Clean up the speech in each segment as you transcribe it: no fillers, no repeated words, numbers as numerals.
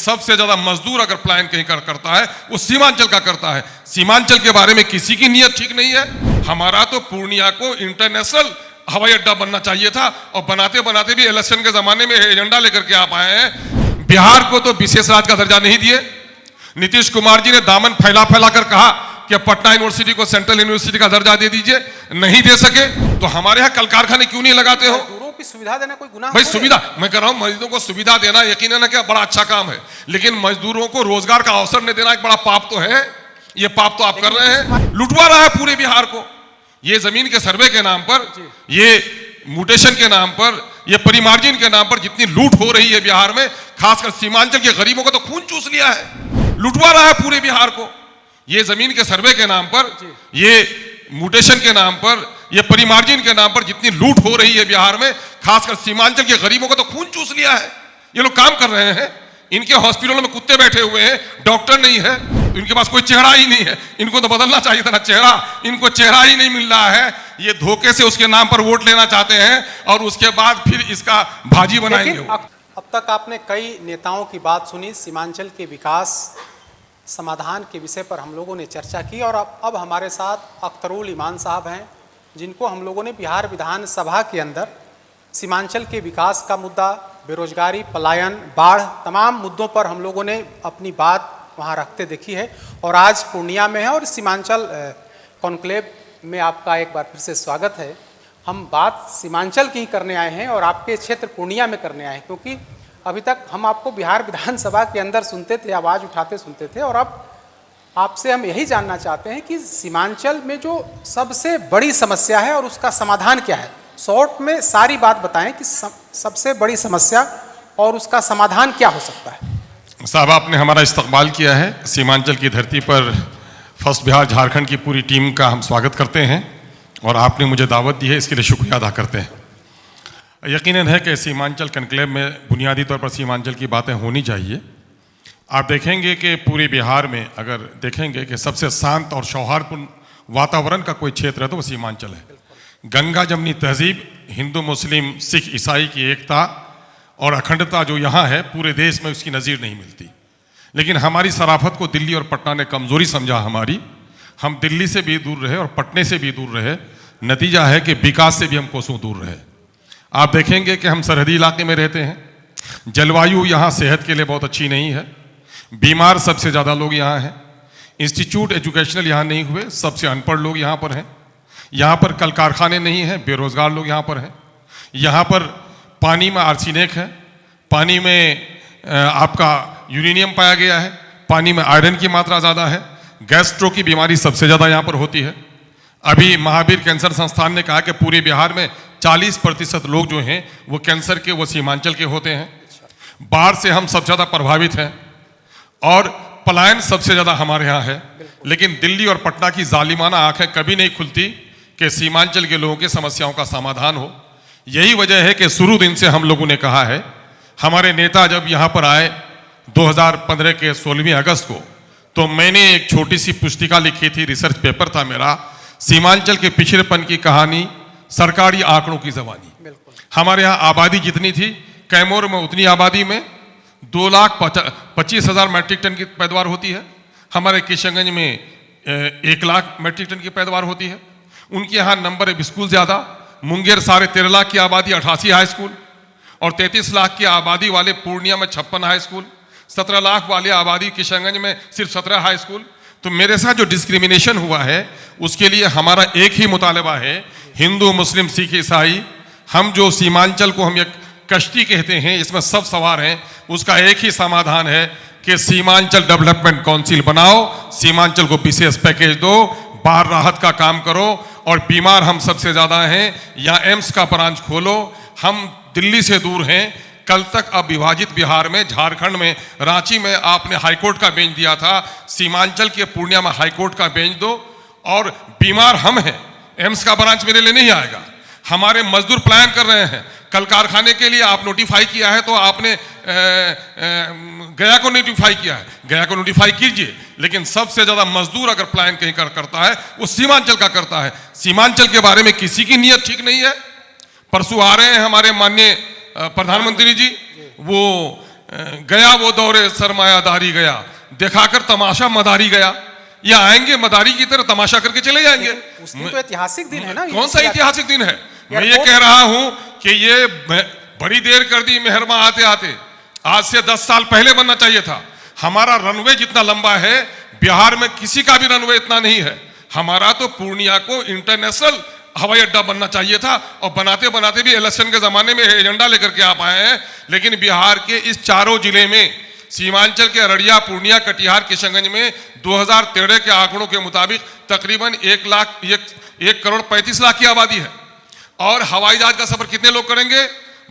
सबसे ज्यादा मजदूर अगर प्लान कहीं करता है वो सीमांचल का करता है। सीमांचल के बारे में किसी की नीयत ठीक नहीं है। हमारा तो पूर्णिया को इंटरनेशनल हवाई अड्डा बनना चाहिए था और बनाते बनाते भी इलेक्शन के जमाने में एजेंडा लेकर के आप आए हैं। बिहार को तो विशेष राज्य का दर्जा नहीं दिए। नीतीश कुमार जी ने दामन फैला फैला कर कहा कि पटना यूनिवर्सिटी को सेंट्रल यूनिवर्सिटी का दर्जा दे दीजिए, नहीं दे सके। तो हमारे यहाँ कल कारखाने क्यों नहीं लगाते हो? मजदूरों की सुविधा देना कोई गुनाह भाई सुविधा, मैं कह रहा हूं मजदूरों को सुविधा देना यकीनन क्या बड़ा अच्छा काम है, लेकिन मजदूरों को रोजगार का अवसर नहीं देना एक बड़ा पाप तो है। ये पाप तो आप कर रहे हैं, लुटवा रहा है पूरे बिहार को। ये जमीन के सर्वे के नाम पर, ये म्यूटेशन के नाम पर, ये परिमार्जिन के नाम पर जितनी लूट हो रही है बिहार में, खासकर सीमांचल के गरीबों का तो खून चूस लिया है, लुटवा रहा है पूरे बिहार को। ये जमीन के सर्वे के नाम पर, ये म्यूटेशन के नाम पर, ये परिमार्जिन के नाम पर जितनी लूट हो रही है बिहार में, खासकर सीमांचल के गरीबों का तो खून चूस लिया है। ये लोग काम कर रहे हैं, इनके हॉस्पिटलों में कुत्ते बैठे हुए हैं, डॉक्टर नहीं है, इनके पास कोई चेहरा ही नहीं है। इनको तो बदलना चाहिए था ना चेहरा, इनको चेहरा ही नहीं मिल रहा है। ये धोखे से उसके नाम पर वोट लेना चाहते हैं और उसके बाद फिर इसका भाजी बनाएंगे। अब तक आपने कई नेताओं की बात सुनी, सीमांचल के विकास समाधान के विषय पर हम लोगों ने चर्चा की, और अब हमारे साथ अख्तरुल ईमान साहब हैं, जिनको हम लोगों ने बिहार विधानसभा के अंदर सीमांचल के विकास का मुद्दा, बेरोजगारी, पलायन, बाढ़, तमाम मुद्दों पर हम लोगों ने अपनी बात वहाँ रखते देखी है। और आज पूर्णिया में है और सीमांचल कॉन्क्लेव में आपका एक बार फिर से स्वागत है। हम बात सीमांचल की ही करने आए हैं और आपके क्षेत्र पूर्णिया में करने आए हैं, क्योंकि अभी तक हम आपको बिहार विधानसभा के अंदर सुनते थे, आवाज़ उठाते सुनते थे, और अब आपसे हम यही जानना चाहते हैं कि सीमांचल में जो सबसे बड़ी समस्या है और उसका समाधान क्या है। शॉर्ट में सारी बात बताएं कि सबसे बड़ी समस्या और उसका समाधान क्या हो सकता है। साहब, आपने हमारा इस्तकबाल किया है। सीमांचल की धरती पर फर्स्ट बिहार झारखंड की पूरी टीम का हम स्वागत करते हैं और आपने मुझे दावत दी है, इसके लिए शुक्रिया अदा करते हैं। यकीनन है कि सीमांचल कॉन्क्लेव में बुनियादी तौर पर सीमांचल की बातें होनी चाहिए। आप देखेंगे कि पूरे बिहार में अगर देखेंगे कि सबसे शांत और सौहार्दपूर्ण वातावरण का कोई क्षेत्र है तो वो सीमांचल है। गंगा जमनी तहजीब, हिंदू मुस्लिम सिख ईसाई की एकता और अखंडता जो यहाँ है, पूरे देश में उसकी नज़ीर नहीं मिलती। लेकिन हमारी शराफत को दिल्ली और पटना ने कमज़ोरी समझा हमारी। हम दिल्ली से भी दूर रहे और पटने से भी दूर रहे, नतीजा है कि विकास से भी हम कोसों दूर रहे। आप देखेंगे कि हम सरहदी इलाके में रहते हैं, जलवायु यहाँ सेहत के लिए बहुत अच्छी नहीं है, बीमार सबसे ज़्यादा लोग यहाँ हैं, इंस्टीट्यूट एजुकेशनल यहाँ नहीं हुए, सबसे अनपढ़ लोग यहाँ पर हैं, यहाँ पर कल कारखाने नहीं हैं, बेरोजगार लोग यहाँ पर हैं, यहाँ पर पानी में आर्सेनिक है, पानी में आपका यूरेनियम पाया गया है, पानी में आयरन की मात्रा ज़्यादा है, गैस्ट्रो की बीमारी सबसे ज़्यादा यहाँ पर होती है। अभी महावीर कैंसर संस्थान ने कहा कि पूरे बिहार में 40% लोग जो हैं वो कैंसर के, वो सीमांचल के होते हैं। बाढ़ से हम सबसे ज़्यादा प्रभावित हैं और पलायन सबसे ज़्यादा हमारे यहाँ है। लेकिन दिल्ली और पटना की जालिमाना आंखें कभी नहीं खुलती कि सीमांचल के लोगों की समस्याओं का समाधान हो। यही वजह है कि शुरू दिन से हम लोगों ने कहा है, हमारे नेता जब यहाँ पर आए 2015 के 16 अगस्त को, तो मैंने एक छोटी सी पुस्तिका लिखी थी, रिसर्च पेपर था मेरा, सीमांचल के पिछड़ेपन की कहानी, सरकारी आंकड़ों की जबानी। हमारे यहाँ आबादी जितनी थी, कैमूर में उतनी आबादी में 2,25,000 मैट्रिक टन की पैदावार होती है। हमारे किशनगंज में 1 लाख मैट्रिक टन की पैदावार होती है। उनके यहाँ नंबर है स्कूल ज़्यादा। मुंगेर 13.5 लाख की आबादी, 88 हाई स्कूल, और 33 लाख की आबादी वाले पूर्णिया में 56 हाई स्कूल, 17 लाख वाले आबादी किशनगंज में सिर्फ 17 हाई स्कूल। तो मेरे साथ जो डिस्क्रिमिनेशन हुआ है उसके लिए हमारा एक ही मुतालबा है, हिंदू मुस्लिम सिख ईसाई, हम जो सीमांचल को हम एक कश्ती कहते हैं, इसमें सब सवार हैं, उसका एक ही समाधान है कि सीमांचल डेवलपमेंट काउंसिल बनाओ, सीमांचल को विशेष पैकेज दो, बाढ़ राहत का काम करो, और बीमार हम सबसे ज़्यादा हैं, या एम्स का ब्रांच खोलो। हम दिल्ली से दूर हैं। कल तक अविभाजित बिहार में, झारखंड में, रांची में आपने हाईकोर्ट का बेंच दिया था, सीमांचल के पूर्णिया में हाईकोर्ट का बेंच दो। और बीमार हम हैं, एम्स का ब्रांच मेरे लिए नहीं आएगा। हमारे मजदूर प्लान कर रहे हैं, कल कारखाने के लिए आप नोटिफाई किया है तो आपने गया को नोटिफाई किया है, गया को नोटिफाई कीजिए। लेकिन सबसे ज़्यादा मजदूर अगर प्लान कहीं करता है वो सीमांचल का करता है। सीमांचल के बारे में किसी की नीयत ठीक नहीं है। परसों आ रहे हैं हमारे माननीय प्रधानमंत्री जी, वो गया वो दौरे सरमायादारी गया, दिखाकर तमाशा मदारी गया। ये आएंगे मदारी की तरह तमाशा करके चले जाएंगे। उस दिन तो ऐतिहासिक दिन है ना। कौन सा ऐतिहासिक दिन है? मैं ये कह रहा हूं कि ये बड़ी देर कर दी मेहरमा आते आते। आज से 10 साल पहले बनना चाहिए था। हमारा रनवे जितना लंबा है, बिहार में किसी का भी रनवे इतना नहीं है। हमारा तो पूर्णिया को इंटरनेशनल हवाई अड्डा बनना चाहिए था, और बनाते बनाते भी इलेक्शन के जमाने में एजेंडा लेकर के आप आए हैं। लेकिन बिहार के इस चारों जिले में, सीमांचल के अररिया, पूर्णिया, कटिहार, किशनगंज में 2013 के आंकड़ों के मुताबिक तकरीबन 1 करोड़ 35 लाख की आबादी है। और हवाई जहाज का सफर कितने लोग करेंगे?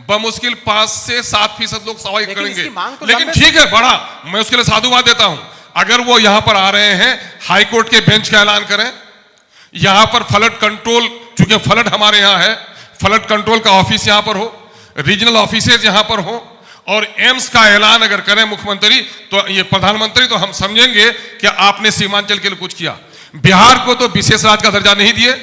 बमुश्किल 5 से 7% लोग सवारी करेंगे। लेकिन ठीक है, बड़ा, मैं उसके लिए साधुवाद देता हूं। अगर वो यहां पर आ रहे हैं, हाईकोर्ट के बेंच का ऐलान करें, यहां पर फ्लड कंट्रोल, चूंकि फ्लड हमारे यहां है, फ्लड कंट्रोल का ऑफिस यहां पर हो, रीजनल ऑफिसेज यहां पर हो, और एम्स का ऐलान अगर करें मुख्यमंत्री, तो ये प्रधानमंत्री, तो हम समझेंगे कि आपने सीमांचल के लिए कुछ किया। बिहार को तो विशेष राज्य का दर्जा नहीं दिए।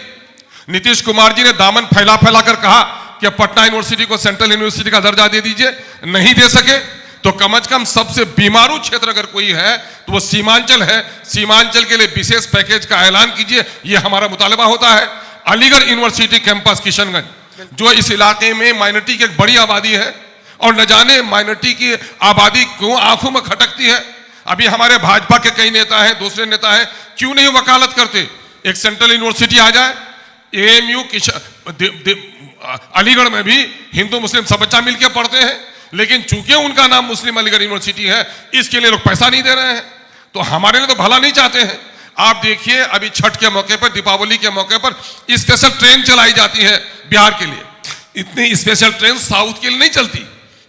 नीतीश कुमार जी ने दामन फैला फैला कर कहा कि पटना यूनिवर्सिटी को सेंट्रल यूनिवर्सिटी का दर्जा दे दीजिए, नहीं दे सके। तो कम से कम सबसे बीमारू क्षेत्र अगर कोई है तो वो सीमांचल है। सीमांचल के लिए विशेष पैकेज का ऐलान कीजिए, ये हमारा मुतालबा होता है। अलीगढ़ यूनिवर्सिटी कैंपस किशनगंज, जो इस इलाके में माइनॉरिटी की एक बड़ी आबादी है, और न जाने माइनॉरिटी की आबादी क्यों आंखों में खटकती है। अभी हमारे भाजपा के कई नेता हैं, दूसरे नेता हैं, क्यों नहीं वकालत करते? एक सेंट्रल यूनिवर्सिटी आ जाए, एएमयू अलीगढ़ में भी हिंदू मुस्लिम सब बच्चा मिलकर पढ़ते हैं, लेकिन चूंकि उनका नाम मुस्लिम अलीगढ़ यूनिवर्सिटी है, इसके लिए लोग पैसा नहीं दे रहे हैं। तो हमारे लिए तो भला नहीं चाहते हैं। आप देखिए, अभी छठ के मौके पर, दीपावली के मौके पर स्पेशल ट्रेन चलाई जाती है बिहार के लिए। इतनी स्पेशल ट्रेन साउथ के लिए नहीं चलती।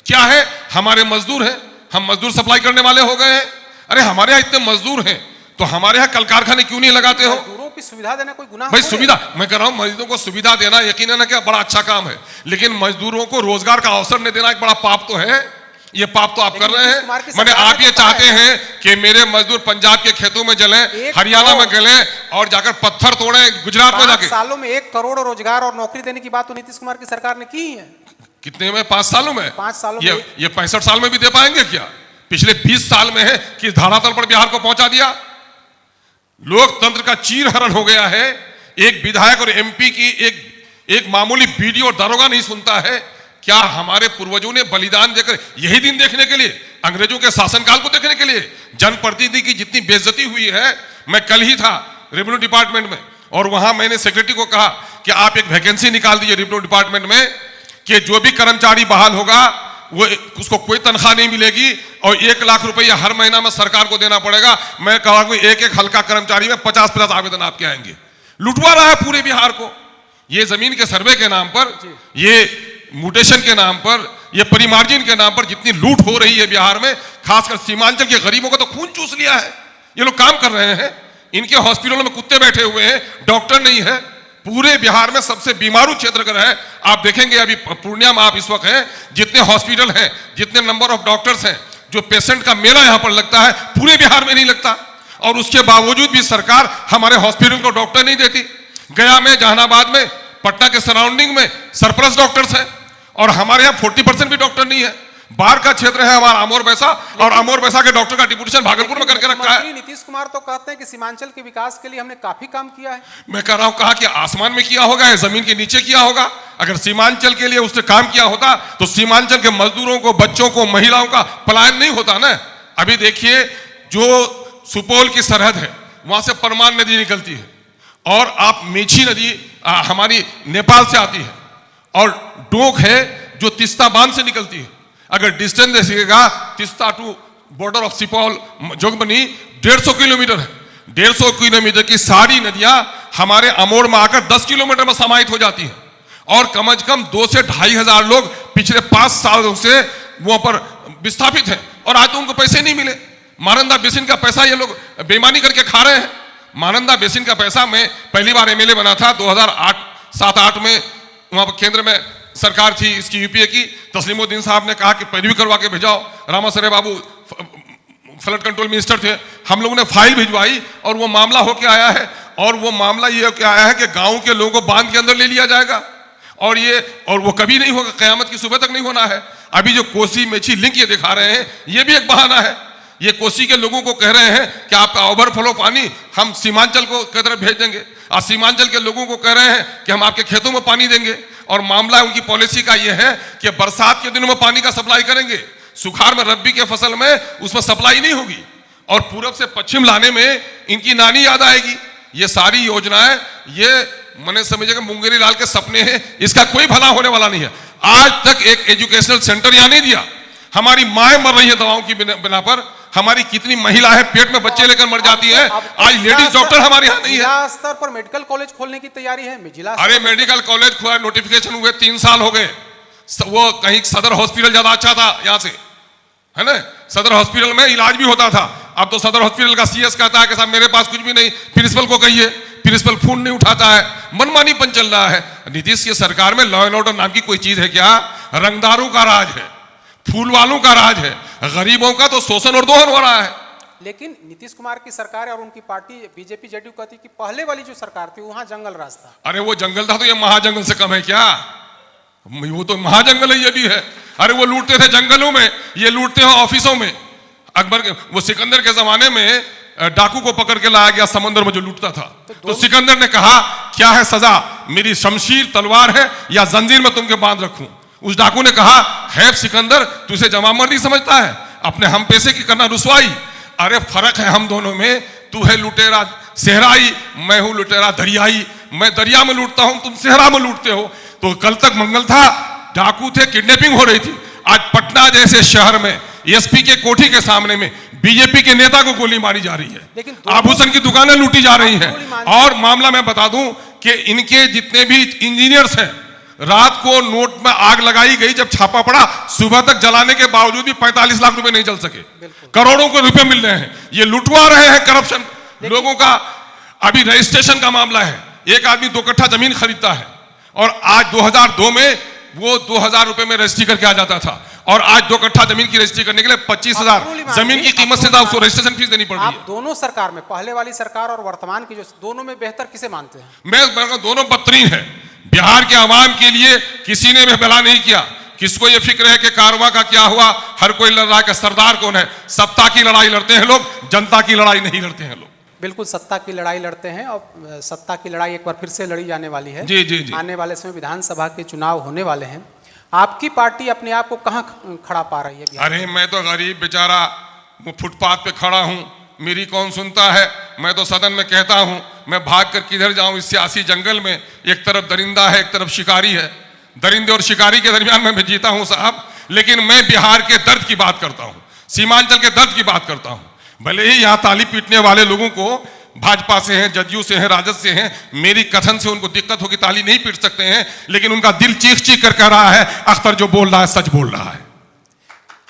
क्या है? हमारे मजदूर हैं, हम मजदूर सप्लाई करने वाले हो गए हैं। अरे हमारे यहाँ इतने मजदूर हैं, तो हमारे यहाँ कल कारखाने क्यों नहीं लगाते हो? मजदूरों की सुविधा देना कोई गुनाह? भाई सुविधा, मैं कह रहा हूं मजदूरों को सुविधा देना यकीनन क्या बड़ा अच्छा काम है, लेकिन मजदूरों को रोजगार का अवसर नहीं देना एक बड़ा पाप तो है। ये पाप तो आप कर रहे हैं। मैंने आप ये चाहते हैं कि मेरे मजदूर पंजाब के खेतों में जलें, हरियाणा में जलें, और जाकर पत्थर तोड़ें गुजरात में जाके। 5 सालों में 1 करोड़ रोजगार और नौकरी देने की बात तो नीतीश कुमार की सरकार ने की है। कितने में? 5 सालों में? 5 सालों में। ये 65 साल में भी दे पाएंगे क्या? पिछले 20 साल में है कि धरातल पर बिहार को पहुंचा दिया। लोकतंत्र का चीरहरण हो गया है। एक विधायक और एमपी की एक मामूली बीडीओ और दरोगा नहीं सुनता है। क्या हमारे पूर्वजों ने बलिदान देकर यही दिन देखने के लिए, अंग्रेजों के शासनकाल को देखने के लिए, जनप्रतिनिधि की जितनी बेइज्जती हुई है? मैं कल ही था रेवेन्यू डिपार्टमेंट में, और वहां मैंने सेक्रेटरी को कहा कि आप एक वैकेंसी निकाल दीजिए रेवेन्यू डिपार्टमेंट में, कि जो भी कर्मचारी बहाल होगा वो उसको कोई तनख्वाह नहीं मिलेगी, और 1 लाख रुपया हर महीना में सरकार को देना पड़ेगा। मैं कहा कि एक हल्का कर्मचारी में 50-50 आवेदन आपके आएंगे। लुटवा रहा है पूरे बिहार को। ये जमीन के सर्वे के नाम पर, ये म्यूटेशन के नाम पर, ये परिमार्जिन के नाम पर जितनी लूट हो रही है बिहार में, खासकर सीमांचल के गरीबों का तो खून चूस लिया है। ये लोग काम कर रहे हैं, इनके हॉस्पिटलों में कुत्ते बैठे हुए हैं, डॉक्टर नहीं है। पूरे बिहार में सबसे बीमारू क्षेत्र अगर है, आप देखेंगे अभी पूर्णिया में आप इस वक्त हैं, जितने हॉस्पिटल हैं, जितने नंबर ऑफ डॉक्टर्स हैं, जो पेशेंट का मेला यहां पर लगता है, पूरे बिहार में नहीं लगता। और उसके बावजूद भी सरकार हमारे हॉस्पिटल को डॉक्टर नहीं देती। गया में, जहानाबाद में, पटना के सराउंडिंग में सरप्लस डॉक्टर्स हैं, और हमारे यहाँ 40% भी डॉक्टर नहीं है। बाढ़ का क्षेत्र है हमारा अमोर बैसा, और अमोर बैसा के डॉक्टर का डिप्यूटेशन भागलपुर में करके रखा है। नीतीश कुमार तो कहते हैं कि सीमांचल के विकास के लिए हमने काफी काम किया है। मैं कह रहा हूं, कहा कि आसमान में किया होगा या जमीन के नीचे किया होगा? अगर सीमांचल के लिए उसने काम किया होता तो सीमांचल के मजदूरों को, बच्चों को, महिलाओं का पलायन नहीं होता ना। अभी देखिए, जो सुपौल की सरहद है, वहां से परमान नदी निकलती है, और आप मेची नदी हमारी नेपाल से आती है, और डोक है जो तिस्ता बांध से निकलती है। अगर डिस्टेंस देखिएगा, Teesta to border of Supaul Jogbani 150 kilometre है। 150 किलोमीटर की सारी नदियां हमारे अमोड़ में आकर 10 किलोमीटर में समाहित हो जाती हैं, और कम से कम 2 से 2,500 हजार लोग पिछले 5 सालों से वहां पर विस्थापित हैं, और आज तो उनको पैसे नहीं मिले। महानंदा बेसिन का पैसा ये लोग बेईमानी करके खा रहे हैं। महानंदा बेसिन का पैसा, मैं पहली बार एमएलए बना था 2007-8 में, वहां पर केंद्र में सरकार थी इसकी, यूपीए की। तस्लीमुद्दीन साहब ने कहा कि पैरवी करवा के भेजाओ। रामासरे बाबू फ्लड कंट्रोल मिनिस्टर थे, हम लोगों ने फाइल भिजवाई, और वो मामला होके आया है। और वो मामला ये होके आया है कि गांव के लोगों को बांध के अंदर ले लिया जाएगा, और वो कभी नहीं होगा, कयामत की सुबह तक नहीं होना है। अभी जो कोसी मेची लिंक ये दिखा रहे हैं, ये भी एक बहाना है। ये कोसी के लोगों को कह रहे हैं कि आपका ओवरफ्लो पानी हम सीमांचल को की तरफ भेज देंगे, और सीमांचल के लोगों को कह रहे हैं कि हम आपके खेतों में पानी देंगे। और मामला उनकी पॉलिसी का ये है कि बरसात के दिनों में पानी का सप्लाई करेंगे, सुखाड़ में रब्बी के फसल में उसमें सप्लाई नहीं होगी, और पूरब से पश्चिम लाने में इनकी नानी याद आएगी। ये सारी योजनाएं ये मैंने समझेगा मुंगेरी लाल के सपने हैं, इसका कोई भला होने वाला नहीं है। आज तक एक एजुकेशनल सेंटर यहां नहीं दिया। हमारी माएं मर रही है दवाओं की बिना पर, हमारी कितनी महिलाएं पेट में बच्चे लेकर मर जाती है। आज लेडीज डॉक्टर हमारे यहाँ नहीं है। जिला स्तर पर मेडिकल कॉलेज खोलने की तैयारी है। अरे मेडिकल कॉलेज खुआ, नोटिफिकेशन हुए 3 साल हो गए। वो कहीं सदर हॉस्पिटल ज्यादा अच्छा था यहाँ से, है ना, सदर हॉस्पिटल में इलाज भी होता था। अब तो सदर हॉस्पिटल का सीएस कहता है कि साहब मेरे पास कुछ भी नहीं, प्रिंसिपल को कहिए, प्रिंसिपल फोन नहीं उठाता है, मनमानीपन चल रहा है। नीतीश की सरकार में लॉ एंड ऑर्डर नाम की कोई चीज है क्या? रंगदारों का राज है, फूल वालों का राज है, गरीबों का तो शोषण और दोहन हो रहा है। लेकिन नीतीश कुमार की सरकार और उनकी पार्टी बीजेपी जेडीयू कहती कि पहले वाली जो सरकार थी वहां जंगल राज था। अरे वो जंगल था तो ये महाजंगल से कम है क्या? वो तो महाजंगल है, ये भी है। अरे वो लूटते थे जंगलों में, ये लूटते हैं ऑफिसों में। अकबर के वो सिकंदर के जमाने में डाकू को पकड़ के लाया गया समंदर में जो लूटता था, तो सिकंदर ने कहा क्या है सजा, मेरी शमशीर तलवार है या जंजीर में तुमके बांध रखूं? उस डाकू ने कहा है सिकंदर तू इसे जमामर्दी समझता है, अपने हम पैसे की करना रुसवाई। अरे फर्क है हम दोनों में, तू है लुटेरा सेहराई, मैं हूं लुटेरा दरियाई। मैं दरिया में लूटता हूं, तुम सेहरा में लूटते हो। तो कल तक मंगल था, डाकू थे, किडनैपिंग हो रही थी। आज पटना जैसे शहर में एसपी के कोठी के सामने में बीजेपी के नेता को गोली मारी जा रही है, लेकिन आभूषण की दुकानें लूटी जा रही हैं। और मामला मैं बता दूं कि इनके जितने भी इंजीनियर्स हैं, रात को नोट में आग लगाई गई, जब छापा पड़ा सुबह तक जलाने के बावजूद भी 45 लाख रुपए नहीं जल सके। करोड़ों को रुपए मिल रहे हैं, ये लुटवा रहे हैं करप्शन लोगों का। अभी रजिस्ट्रेशन का मामला है, एक आदमी 2 कट्ठा जमीन खरीदता है और आज 2002 में वो 2000 रुपए में रजिस्ट्री करके आ जाता था, और आज 2 कट्ठा जमीन की रजिस्ट्री करने के लिए 25,000 जमीन की कीमत से उसको रजिस्ट्रेशन फीस देनी पड़ रही है। आप दोनों सरकार में, पहले वाली सरकार और वर्तमान की, जो दोनों में बेहतर किसे मानते हैं? मैं दोनों बदतरीन है। बिहार के आवाम के लिए किसी ने भी भला नहीं किया। किसको ये फिक्र है कि कारवां का क्या हुआ? हर कोई लड़ रहा है कि सरदार कौन है। सत्ता की लड़ाई लड़ते हैं लोग, जनता की लड़ाई नहीं लड़ते हैं लोग। बिल्कुल सत्ता की लड़ाई लड़ते हैं, और सत्ता की लड़ाई एक बार फिर से लड़ी जाने वाली है। जी। आने वाले समय विधानसभा के चुनाव होने वाले हैं। आपकी पार्टी अपने आप को कहां खड़ा पा रही है? अरे मैं तो गरीब बेचारा फुटपाथ पे खड़ा हूं, मेरी कौन सुनता है। मैं तो सदन में कहता हूं, मैं भाग कर किधर जाऊं इस सियासी जंगल में। एक तरफ दरिंदा है, एक तरफ शिकारी है। दरिंदे और शिकारी के दरमियान में मैं जीता हूं साहब। लेकिन मैं बिहार के दर्द की बात करता हूं, सीमांचल के दर्द की बात करता हूं। भले ही यहाँ ताली पीटने वाले लोगों को भाजपा से हैं, जदयू से हैं, राजद से हैं, मेरी कथन से उनको दिक्कत होगी, ताली नहीं पीट सकते हैं, लेकिन उनका दिल चीख चीख कर कह रहा है अख्तर जो बोल रहा है सच बोल रहा है।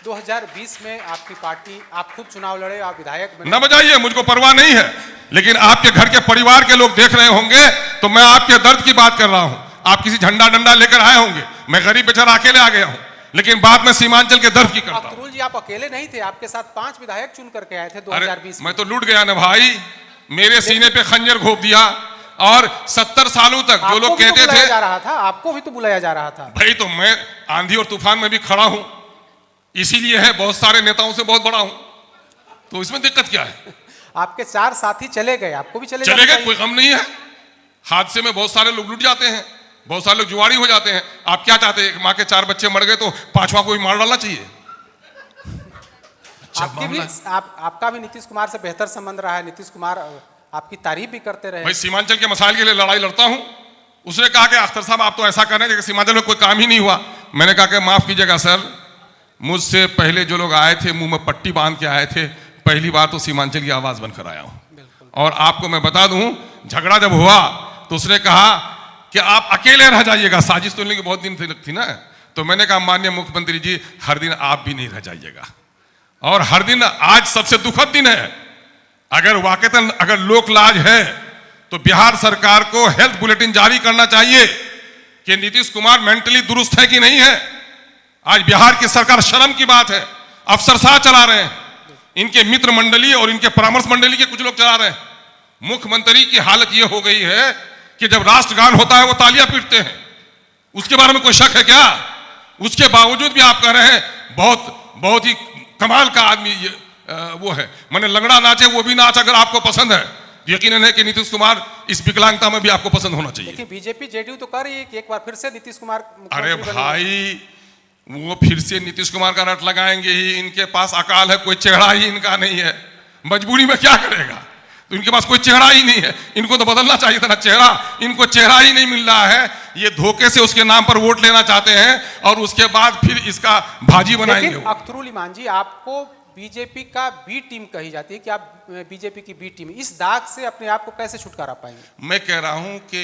2020 में आपकी पार्टी, आप खुद चुनाव लड़े, आप विधायक बने। न बजाइए, मुझको परवाह नहीं है, लेकिन आपके घर के परिवार के लोग देख रहे होंगे तो मैं आपके दर्द की बात कर रहा हूं। आप किसी झंडा डंडा लेकर आए होंगे, मैं गरीब बेचारा अकेले आ गया हूं, लेकिन बात में सीमांचल के दर्द की करता हूं। अख्तरुल जी, आप अकेले नहीं थे, आपके साथ 5 विधायक चुन करके आए थे 2020 में। मैं तो लूट गया ना भाई, मेरे सीने पे खंजर घोंप दिया। और 70 सालों तक जो लोग कहते थे, जा रहा था, आपको भी तो बुलाया जा रहा था भाई, तो मैं आंधी और तूफान में भी खड़ा हूं, इसीलिए है बहुत सारे नेताओं से बहुत बड़ा हूं, तो इसमें दिक्कत क्या है? आपके 4 साथी चले गए, आपको भी चले गए, कोई गम नहीं है। हादसे में बहुत सारे लोग लुट जाते हैं, बहुत सारे लोग जुआरी हो जाते हैं। आप क्या चाहते हैं? माँ के 4 बच्चे मर गए तो 5वां को भी मार डालना चाहिए? आपका भी नीतीश कुमार से बेहतर संबंध रहा है, नीतीश कुमार आपकी तारीफ भी करते रहे। भाई सीमांचल के मसाइल के लिए लड़ाई लड़ता हूं। उसने कहा कि अख्तर साहब आप तो ऐसा कर रहे हैं कि सीमांचल में कोई काम ही नहीं हुआ। मैंने कहा कि माफ कीजिएगा सर, मुझसे पहले जो लोग आए थे मुंह में पट्टी बांध के आए थे, पहली बार तो सीमांचल की आवाज बनकर आया हूं। और आपको मैं बता दूं, झगड़ा जब हुआ तो उसने कहा कि आप अकेले रह जाइएगा, साजिश तोड़ने की बहुत दिन थी ना। तो मैंने कहा माननीय मुख्यमंत्री जी, हर दिन आप भी नहीं रह जाइएगा, और हर दिन आज सबसे दुखद दिन है। अगर वाकईतन अगर लोक लाज है तो बिहार सरकार को हेल्थ बुलेटिन जारी करना चाहिए कि नीतीश कुमार मेंटली दुरुस्त है कि नहीं है। आज बिहार की सरकार, शर्म की बात है, अफसरशाह चला रहे हैं, इनके मित्र मंडली और इनके परामर्श मंडली के कुछ लोग चला रहे हैं। मुख्यमंत्री की हालत यह हो गई है कि जब राष्ट्रगान होता है वो तालियां पीटते हैं। उसके बारे में कोई शक है क्या? उसके बावजूद भी आप कह रहे हैं बहुत ही कमाल का आदमी ये वो है। मैंने लंगड़ा नाचे वो भी नाच अगर आपको पसंद है, यकीनन है कि नीतीश कुमार इस विकलांगता में भी आपको पसंद होना चाहिए। लेकिन बीजेपी जेडीयू तो कर रही है कि एक बार फिर से नीतीश कुमार अरे भाई, वो फिर से नीतीश कुमार का रट लगाएंगे ही, इनके पास अकाल है, कोई चेहरा ही इनका नहीं है, मजबूरी में क्या करेगा, तो इनके पास कोई चेहरा ही नहीं है, इनको तो बदलना चाहिए था ना चेहरा, इनको चेहरा ही नहीं मिल रहा है, ये धोखे से उसके नाम पर वोट लेना चाहते हैं और उसके बाद फिर इसका भाजी बनाएंगे। अख्तरुल ईमान जी, आपको बीजेपी का बी टीम कही जाती है कि आप बीजेपी की बी टीम, इस दाग से अपने आप को कैसे छुटकारा पाएंगे? मैं कह रहा हूं कि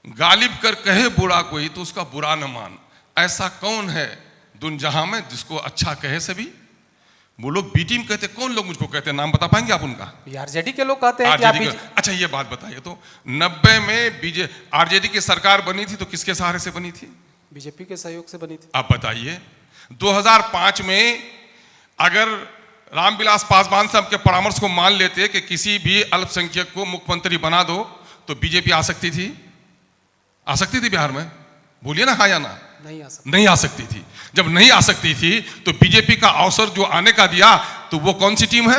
गालिब कर कहे बुरा कोई तो उसका बुरा न मान, ऐसा कौन है दुनिया जहां में जिसको अच्छा कहे सभी। वो लोग बी टीम कहते, कौन लोग मुझको कहते हैं, नाम बता पाएंगे आप उनका? आरजेडी के लोग कहते हैं कि आप अच्छा ये बात बताइए तो 90 में आरजेडी की सरकार बनी थी तो किसके सहारे से बनी थी? बीजेपी के सहयोग से बनी थी। आप बताइए 2005 में अगर रामविलास पासवान साहब के परामर्श को मान लेते कि किसी भी अल्पसंख्यक को मुख्यमंत्री बना दो तो बीजेपी आ सकती थी? आ सकती थी बिहार में? बोलिए ना हाँ या ना। नहीं आ सकती थी। जब नहीं आ सकती थी तो बीजेपी का अवसर जो आने का दिया तो वो कौन सी टीम है?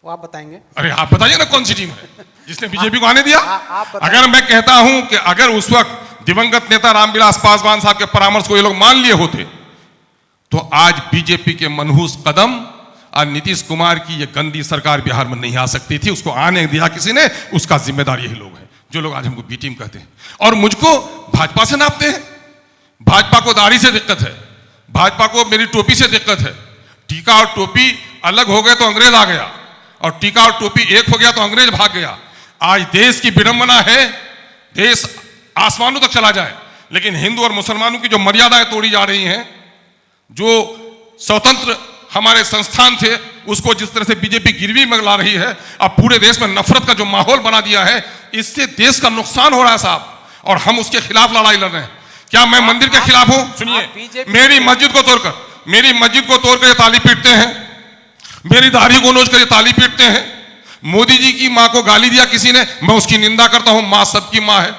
वो आप बताएंगे। अरे आप बताइए ना कौन सी टीम है जिसने बीजेपी को आने दिया? अगर मैं कहता हूं कि अगर उस वक्त दिवंगत नेता रामविलास पासवान साहब के परामर्श को ये लोग मान लिए होते तो आज बीजेपी के मनहूस कदम और नीतीश कुमार की ये गंदी सरकार बिहार में नहीं आ सकती थी। उसको आने दिया किसी ने, उसका जिम्मेदार यही लोग हैं जो लोग आज हमको बी टीम कहते हैं और मुझको भाजपा से नापते हैं। भाजपा को दाढ़ी से दिक्कत है, भाजपा को मेरी टोपी से दिक्कत है। टीका और टोपी अलग हो गए तो अंग्रेज आ गया और टीका और टोपी एक हो गया तो अंग्रेज भाग गया। आज देश की विडंबना है, देश आसमानों तक चला जाए लेकिन हिंदू और मुसलमानों की जो मर्यादाएं तोड़ी जा रही हैं, जो स्वतंत्र हमारे संस्थान थे उसको जिस तरह से बीजेपी गिरवी में ला रही है, अब पूरे देश में नफरत का जो माहौल बना दिया है, इससे देश का नुकसान हो रहा है साहब और हम उसके खिलाफ लड़ाई लड़ रहे हैं। क्या मैं मंदिर के खिलाफ हूं? सुनिए, मेरी मस्जिद को तोड़कर ये ताली पीटते हैं, मेरी दाढ़ी को नोच कर ये ताली पीटते हैं। मोदी जी की मां को गाली दिया किसी ने, मैं उसकी निंदा करता हूं। मां सबकी मां है,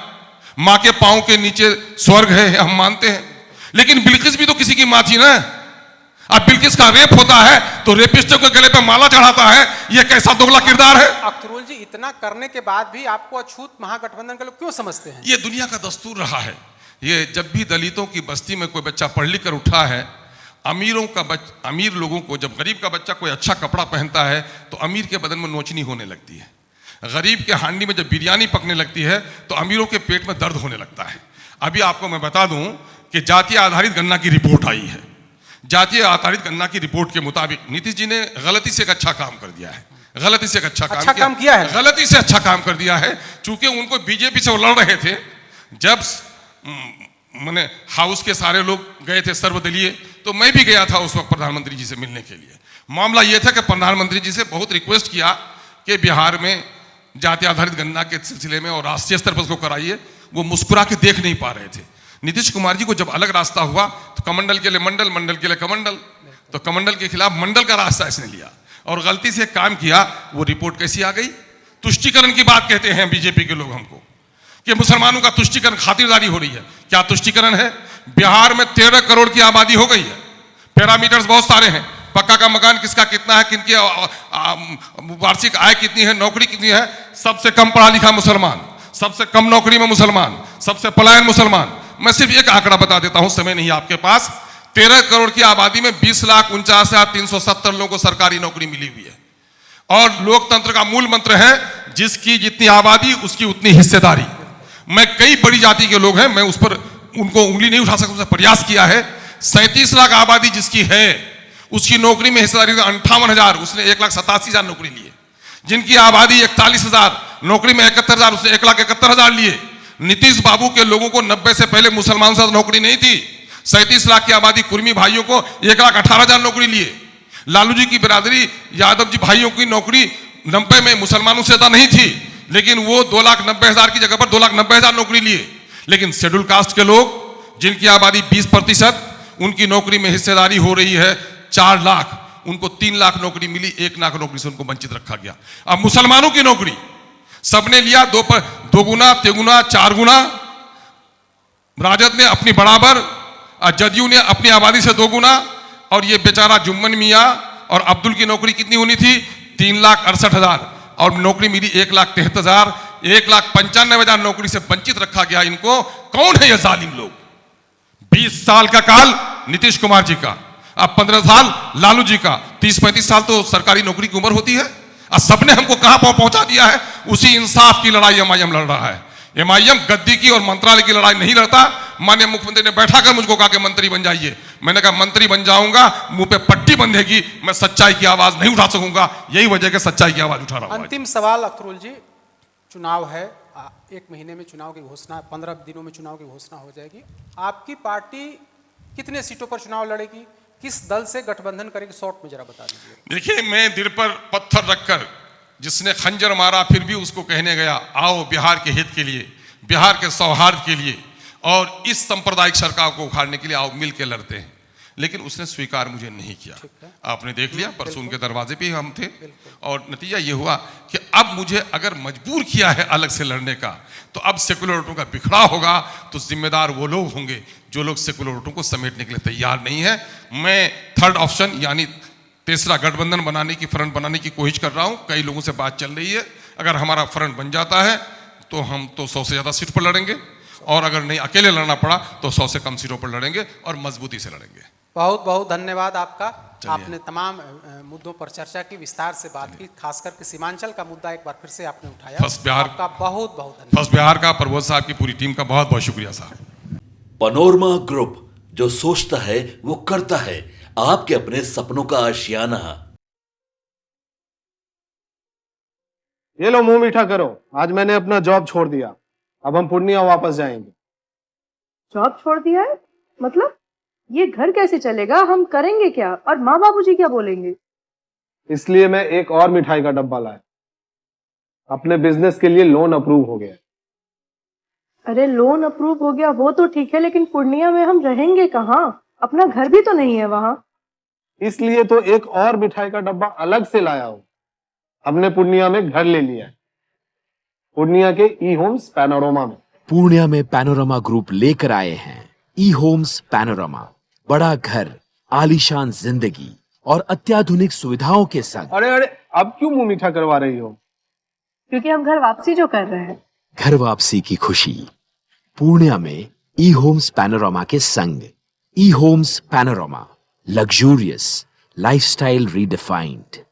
मां के पांव के नीचे स्वर्ग है, हम मानते हैं। लेकिन बिल्किस भी तो किसी की मां थी ना। अब बिल्किस का रेप होता है तो रेपिस्टों के गले पे माला चढ़ाता है, ये कैसा दोगला किरदार है? अख्तरुल जी, इतना करने के बाद भी आपको अछूत महागठबंधन के लोग क्यों समझते हैं? ये दुनिया का दस्तूर रहा है। ये जब भी दलितों की बस्ती में कोई बच्चा पढ़ लिख कर उठा है, अमीर लोगों को, जब गरीब का बच्चा कोई अच्छा कपड़ा पहनता है तो अमीर के बदन में नोचनी होने लगती है। गरीब के हांडी में जब बिरयानी पकने लगती है तो अमीरों के पेट में दर्द होने लगता है। अभी आपको मैं बता दूं कि जातीय आधारित गणना की रिपोर्ट आई है। जातीय आधारित गणना की रिपोर्ट के मुताबिक नीतीश जी ने गलती से एक अच्छा काम कर दिया है, गलती से एक अच्छा काम किया है, गलती से अच्छा काम कर दिया है। चूंकि उनको बीजेपी से वो लड़ रहे थे, जब मैंने हाउस के सारे लोग गए थे सर्वदलीय, तो मैं भी गया था उस वक्त प्रधानमंत्री जी से मिलने के लिए। मामला यह था कि प्रधानमंत्री जी से बहुत रिक्वेस्ट किया कि बिहार में जातीय आधारित गणना के सिलसिले में और राष्ट्रीय स्तर पर उसको कराइए। वो मुस्कुरा के देख नहीं पा रहे थे। नीतीश कुमार जी को जब अलग रास्ता हुआ तो कमंडल के लिए मंडल, मंडल के लिए कमंडल, तो कमंडल के खिलाफ मंडल का रास्ता इसने लिया और गलती से काम किया। वो रिपोर्ट कैसी आ गई? तुष्टीकरण की बात कहते हैं बीजेपी के लोग हमको कि मुसलमानों का तुष्टीकरण, खातिरदारी हो रही है। क्या तुष्टीकरण है? बिहार में 13 करोड़ की आबादी हो गई है, पैरामीटर्स बहुत सारे हैं, पक्का का मकान किसका कितना है, किनकी वार्षिक आय कितनी है, नौकरी कितनी है। सबसे कम पढ़ा लिखा मुसलमान, सबसे कम नौकरी में मुसलमान, सबसे पलायन मुसलमान। मैं सिर्फ एक आंकड़ा बता देता हूं, समय नहीं आपके पास। 13 करोड़ की आबादी में 20,49,370 लोगों को सरकारी नौकरी मिली हुई है। और लोकतंत्र का मूल मंत्र है जिसकी जितनी आबादी उसकी उतनी हिस्सेदारी। मैं कई बड़ी जाति के लोग हैं, मैं उस पर उनको उंगली नहीं उठा सकता, उसने प्रयास किया है। 37 लाख आबादी जिसकी है उसकी नौकरी में हिस्सेदारी 58,000, उसने 1,87,000 नौकरी लिए। जिनकी आबादी 41,000, नौकरी में 71,000, उसने 1,71,000 लिए। नीतीश बाबू के लोगों को 90 से पहले मुसलमानों से नौकरी नहीं थी। 37 लाख की आबादी कुर्मी भाइयों को 1,18,000 नौकरी लिए। लालू जी की बिरादरी यादव जी भाइयों की नौकरी 90 में मुसलमानों से ज्यादा नहीं थी, लेकिन वो 2,90,000 की जगह पर 2,90,000 नौकरी लिए। लेकिन शेड्यूल कास्ट के लोग जिनकी आबादी 20%, उनकी नौकरी में हिस्सेदारी हो रही है 4 लाख, उनको 3 लाख नौकरी मिली, 1 लाख नौकरी से उनको वंचित रखा गया। अब मुसलमानों की नौकरी सबने लिया, 2 गुना, 3 गुना, 4 गुना। राजद ने अपनी बराबर और जदयू ने अपनी आबादी से 2 गुना, और ये बेचारा जुम्मन मियाँ और अब्दुल की नौकरी कितनी होनी थी? 3,68,000, और नौकरी मिली 1,63,000। 1,95,000 नौकरी से वंचित रखा गया इनको। कौन है ये जालिम लोग? 20 साल का काल नीतीश कुमार जी का, अब 15 साल लालू जी का, 30-35 साल तो सरकारी नौकरी की उम्र होती है। और सबने हमको कहां पहुंचा दिया है? उसी इंसाफ की लड़ाई एमआईएम लड़ रहा है। एमआईएम गद्दी की और मंत्रालय की लड़ाई नहीं लड़ता। माननीय मुख्यमंत्री ने बैठा कर मुझको कहा कि मंत्री बन जाइए। मैंने कहा मंत्री बन जाऊंगा, मुंह पे पट्टी बंधेगी, मैं सच्चाई की आवाज नहीं उठा सकूंगा। यही वजह है सच्चाई की आवाज उठा रहा हूं। अंतिम सवाल अख्तरुल जी, चुनाव है, 1 महीने में चुनाव की घोषणा, 15 दिनों में चुनाव की घोषणा हो जाएगी। आपकी पार्टी कितने सीटों पर चुनाव लड़ेगी? किस दल से गठबंधन करेगी? शॉर्ट में जरा बता दीजिए। देखिए, मैं दिल पर पत्थर रखकर, जिसने खंजर मारा फिर भी उसको कहने गया, आओ बिहार के हित के लिए, बिहार के सौहार्द के लिए और इस सांप्रदायिक सरकार को उखाड़ने के लिए आओ मिल के लड़ते हैं। लेकिन उसने स्वीकार मुझे नहीं किया। आपने देख लिया, परसों उनके दरवाजे पे ही हम थे, और नतीजा ये हुआ कि अब मुझे अगर मजबूर किया है अलग से लड़ने का, तो अब सेकुलर वोटों का बिखरा होगा, तो जिम्मेदार वो लोग होंगे जो लोग सेकुलर वोटों को समेटने के लिए तैयार नहीं है। मैं थर्ड ऑप्शन यानी तीसरा गठबंधन बनाने की, फ्रंट बनाने की कोशिश कर रहा हूं। कई लोगों से बात चल रही है। अगर हमारा फ्रंट बन जाता है तो हम तो 100 से ज्यादा सीट पर लड़ेंगे, और अगर नहीं अकेले लड़ना पड़ा तो 100 से कम सीटों पर लड़ेंगे और मजबूती से लड़ेंगे। बहुत बहुत धन्यवाद आपका। आपने तमाम मुद्दों पर चर्चा की, विस्तार से बात की, खास करके सीमांचल का मुद्दा एक बार फिर से आपने उठाया। फर्स्ट बिहार आपका बहुत बहुत धन्यवाद। फर्स्ट बिहार का प्रबोध साहब की पूरी टीम का बहुत बहुत शुक्रिया साहब। पनोरमा ग्रुप, जो सोचता है वो करता है। आपके अपने सपनों का आशियाना। ये लो मुंह मीठा करो, आज मैंने अपना जॉब छोड़ दिया। अब हम पूर्णिया वापस जाएंगे। जॉब छोड़ दिया है? मतलब ये घर कैसे चलेगा? हम करेंगे क्या? और माँ बाबूजी क्या बोलेंगे? इसलिए मैं एक और मिठाई का डब्बा लाया। अपने बिजनेस के लिए लोन अप्रूव हो गया। अरे लोन अप्रूव हो गया वो तो ठीक है, लेकिन पूर्णिया में हम रहेंगे कहाँ? अपना घर भी तो नहीं है वहाँ। इसलिए तो एक और मिठाई का डब्बा अलग से लाया हूँ। हमने पूर्णिया में घर ले लिया है, पूर्णिया के ई होम्स पैनोरमा में। पूर्णिया में पैनोरमा ग्रुप लेकर आए हैं ई होम्स पैनोरमा। बड़ा घर, आलीशान जिंदगी और अत्याधुनिक सुविधाओं के संग। अरे अरे, अब क्यों मुंह मीठा करवा रही हो? क्योंकि हम घर वापसी जो कर रहे हैं। घर वापसी की खुशी पूर्णिया में ई होम्स पैनोरमा के संग। E Homes Panorama, luxurious lifestyle redefined.